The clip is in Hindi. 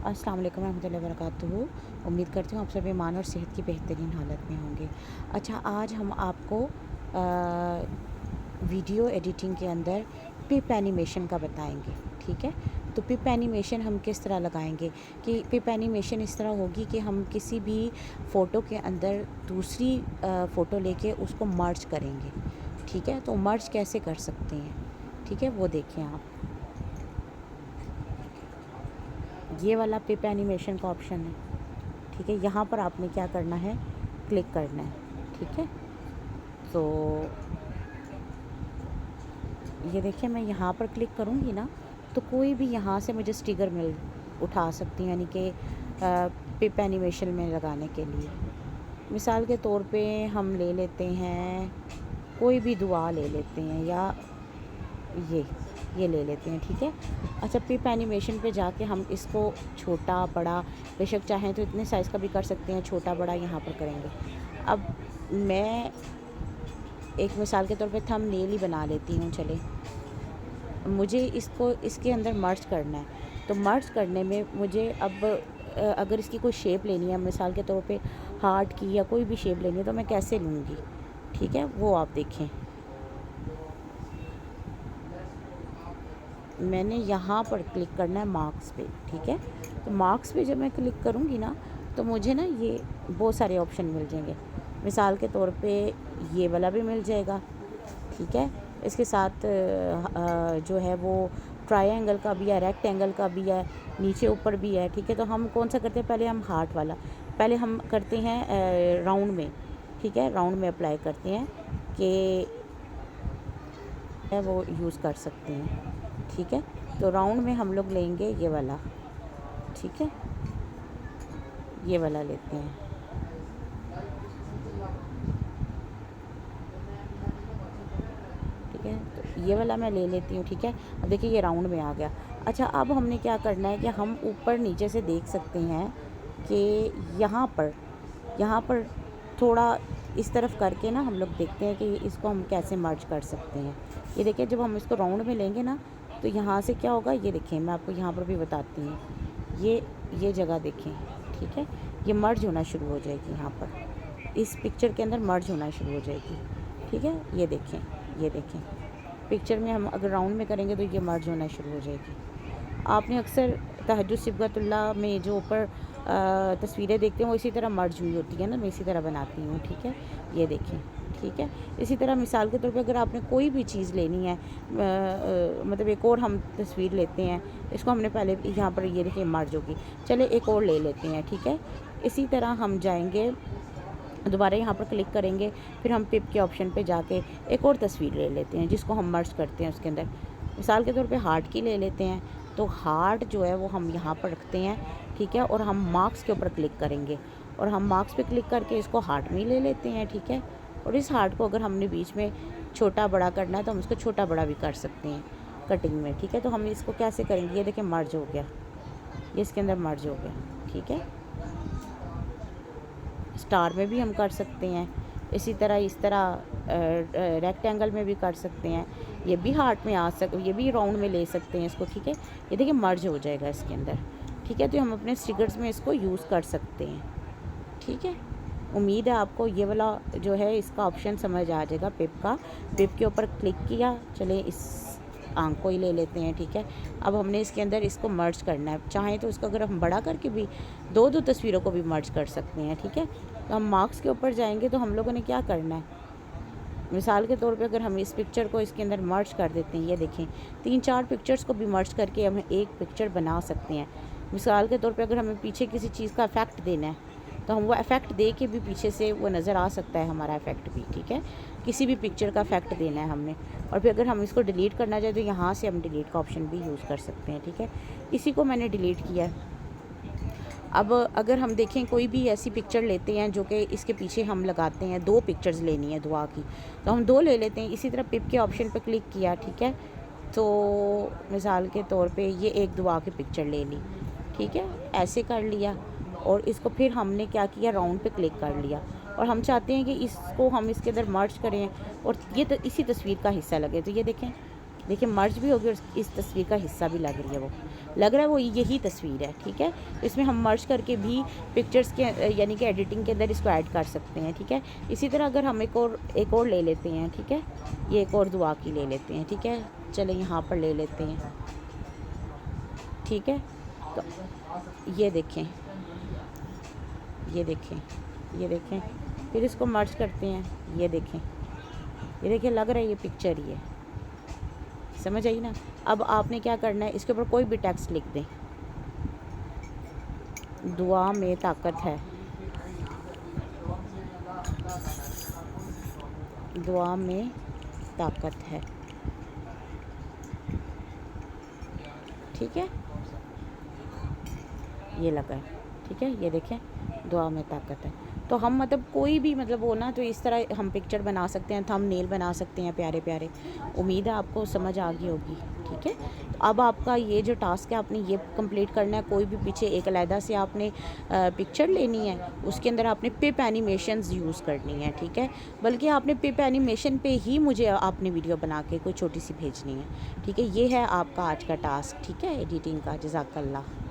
अस्सलाम वालेकुम रहमतुल्लाहि व बरकातुहू। उम्मीद करती हूँ आप सभी ईमान और सेहत की बेहतरीन हालत में होंगे। अच्छा, आज हम आपको वीडियो एडिटिंग के अंदर पिप एनिमेशन का बताएंगे। ठीक है, तो पिप एनिमेशन हम किस तरह लगाएंगे कि पिप एनिमेशन इस तरह होगी कि हम किसी भी फ़ोटो के अंदर दूसरी फ़ोटो लेके उसको मर्ज करेंगे। ठीक है, तो मर्ज कैसे कर सकते हैं, ठीक है, वो देखें आप। ये वाला पिप एनिमेशन का ऑप्शन है। ठीक है, यहाँ पर आपने क्या करना है, क्लिक करना है। ठीक है, तो ये देखिए, मैं यहाँ पर क्लिक करूँगी ना तो कोई भी यहाँ से मुझे स्टिकर मिल उठा सकती हूँ, यानी कि पिप एनिमेशन में लगाने के लिए। मिसाल के तौर पे हम ले लेते हैं, कोई भी दुआ ले लेते हैं, या ये ले लेते हैं। ठीक है, अच्छा, पिप एनिमेशन पे जाके हम इसको छोटा बड़ा, बेशक चाहें तो इतने साइज़ का भी कर सकते हैं, छोटा बड़ा यहाँ पर करेंगे। अब मैं एक मिसाल के तौर पे थंबनेल ही बना लेती हूँ। चले, मुझे इसको इसके अंदर मर्ज करना है, तो मर्ज करने में मुझे अब अगर इसकी कोई शेप लेनी है, मिसाल के तौर पे हार्ट की या कोई भी शेप लेनी है, तो मैं कैसे लूँगी, ठीक है, वो आप देखें। मैंने यहाँ पर क्लिक करना है मार्क्स पे। ठीक है, तो मार्क्स पे जब मैं क्लिक करूँगी ना तो मुझे ना ये बहुत सारे ऑप्शन मिल जाएंगे। मिसाल के तौर पे ये वाला भी मिल जाएगा। ठीक है, इसके साथ जो है वो ट्रायंगल का भी है, रेक्टेंगल का भी है, नीचे ऊपर भी है। ठीक है, तो हम कौन सा करते हैं, पहले हम हार्ट वाला, पहले हम करते हैं राउंड में। ठीक है, राउंड में अप्लाई करते हैं कि वो यूज़ कर सकते हैं। ठीक है, तो राउंड में हम लोग लेंगे ये वाला। ठीक है, ये वाला लेते हैं। ठीक है, तो ये वाला मैं ले लेती हूँ। ठीक है, अब देखिए ये राउंड में आ गया। अच्छा, अब हमने क्या करना है कि हम ऊपर नीचे से देख सकते हैं कि यहाँ पर थोड़ा इस तरफ करके ना हम लोग देखते हैं कि इसको हम कैसे मर्ज कर सकते हैं। ये देखिए, जब हम इसको राउंड में लेंगे ना तो यहाँ से क्या होगा, ये देखिए, मैं आपको यहाँ पर भी बताती हूँ। ये जगह देखें। ठीक है, ये मर्ज होना शुरू हो जाएगी, यहाँ पर इस पिक्चर के अंदर मर्ज होना शुरू हो जाएगी। ठीक है, ये देखें पिक्चर में हम अगर राउंड में करेंगे तो ये मर्ज होना शुरू हो जाएगी। आपने अक्सर तहज्जुद सिबगतुल्लाह में जो ऊपर तस्वीरें देखते हैं वो इसी तरह मर्ज हुई होती है ना, मैं इसी तरह बनाती हूँ। ठीक है, ये देखें। ठीक है, इसी तरह मिसाल के तौर पे अगर आपने कोई भी चीज़ लेनी है, मतलब एक और हम तस्वीर लेते हैं, इसको हमने पहले यहाँ पर ये देखिए मर्ज होगी, चले एक और ले लेते हैं। ठीक है, इसी तरह हम जाएंगे, दोबारा यहाँ पर क्लिक करेंगे, फिर हम पिप के ऑप्शन पे जाके एक और तस्वीर ले लेते हैं जिसको हम मर्ज करते हैं उसके अंदर। मिसाल के तौर पे हार्ट की ले लेते हैं, तो हार्ट जो है वो हम यहाँ पर रखते हैं। ठीक है, और हम मार्क्स के ऊपर क्लिक करेंगे और हम मार्क्स पे क्लिक करके इसको हार्ट में ले लेते हैं। ठीक है, और इस हार्ट को अगर हमने बीच में छोटा बड़ा करना है तो हम इसको छोटा बड़ा भी कर सकते हैं कटिंग में। ठीक है, तो हम इसको कैसे करेंगे, ये देखिए मर्ज हो गया, ये इसके अंदर मर्ज हो गया। ठीक है, स्टार में भी हम कर सकते हैं, इसी तरह इस तरह रेक्टेंगल में भी कर सकते हैं, ये भी हार्ट में ये भी राउंड में ले सकते हैं इसको। ठीक है, ये देखिए मर्ज हो जाएगा इसके अंदर। ठीक है, तो हम अपने स्टिकर्स में इसको यूज़ कर सकते हैं। ठीक है, उम्मीद है आपको ये वाला जो है इसका ऑप्शन समझ आ जाएगा पिप का। पिप के ऊपर क्लिक किया, चले इस आंख को ही ले लेते हैं। ठीक है, अब हमने इसके अंदर इसको मर्ज करना है, चाहें तो इसको अगर हम बड़ा करके भी दो तस्वीरों को भी मर्ज कर सकते हैं। ठीक है, तो हम मार्क्स के ऊपर जाएंगे तो हम लोगों ने क्या करना है, मिसाल के तौर पे अगर हम इस पिक्चर को इसके अंदर मर्ज कर देते हैं, ये देखें 3-4 पिक्चर्स को भी मर्ज करके हम एक पिक्चर बना सकते हैं। मिसाल के तौर पे अगर हमें पीछे किसी चीज़ का इफ़ेक्ट देना है तो हम वो इफ़ेक्ट दे के भी पीछे से वो नज़र आ सकता है हमारा इफ़ेक्ट भी। ठीक है, किसी भी पिक्चर का इफ़ेक्ट देना है हमने, और फिर अगर हम इसको डिलीट करना चाहें तो यहाँ से हम डिलीट का ऑप्शन भी यूज़ कर सकते हैं। ठीक है, इसी को मैंने डिलीट किया है। अब अगर हम देखें कोई भी ऐसी पिक्चर लेते हैं जो कि इसके पीछे हम लगाते हैं, 2 पिक्चर्स लेनी है दुआ की, तो हम 2 ले लेते हैं। इसी तरह पिप के ऑप्शन पर क्लिक किया। ठीक है, तो मिसाल के तौर पे ये एक दुआ की पिक्चर ले ली। ठीक है, ऐसे कर लिया, और इसको फिर हमने क्या किया, राउंड पे क्लिक कर लिया, और हम चाहते हैं कि इसको हम इसके अंदर मर्ज करें और ये इसी तस्वीर का हिस्सा लगे। तो ये देखें देखिए मर्ज भी हो गई और इस तस्वीर का हिस्सा भी लग रही है, वो लग रहा है वो यही तस्वीर है, ठीक है। इसमें हम मर्ज करके भी पिक्चर्स के यानी कि एडिटिंग के अंदर इसको ऐड कर सकते हैं, ठीक है। इसी तरह अगर हम एक और ले लेते हैं, ठीक है, ये एक और दुआ की ले लेते हैं, ठीक है। चलें यहाँ पर ले लेते हैं, ठीक है। तो ये देखें, ये देखें, ये देखें, फिर इसको मर्ज करते हैं, ये देखें, ये देखिए लग रहा है ये पिक्चर ही है, समझ आई ना। अब आपने क्या करना है, इसके ऊपर कोई भी टेक्स्ट लिख दें, दुआ में ताकत है, दुआ में ताकत है, ठीक है, ये लगा है, ठीक है। ये देखें दुआ में ताकत है। तो हम मतलब कोई भी मतलब वो ना, तो इस तरह हम पिक्चर बना सकते हैं, थंबनेल बना सकते हैं प्यारे प्यारे। उम्मीद है आपको समझ आ गई होगी, ठीक है। तो अब आपका ये जो टास्क है आपने ये कंप्लीट करना है। कोई भी पीछे एक अलहदा से आपने पिक्चर लेनी है, उसके अंदर आपने पिप एनिमेशंस यूज़ करनी है, ठीक है। बल्कि आपने पिप एनिमेशन पे ही मुझे आपने वीडियो बना के कोई छोटी सी भेजनी है, ठीक है। ये है आपका आज का टास्क, ठीक है, एडिटिंग का। जज़ाकल्लाह।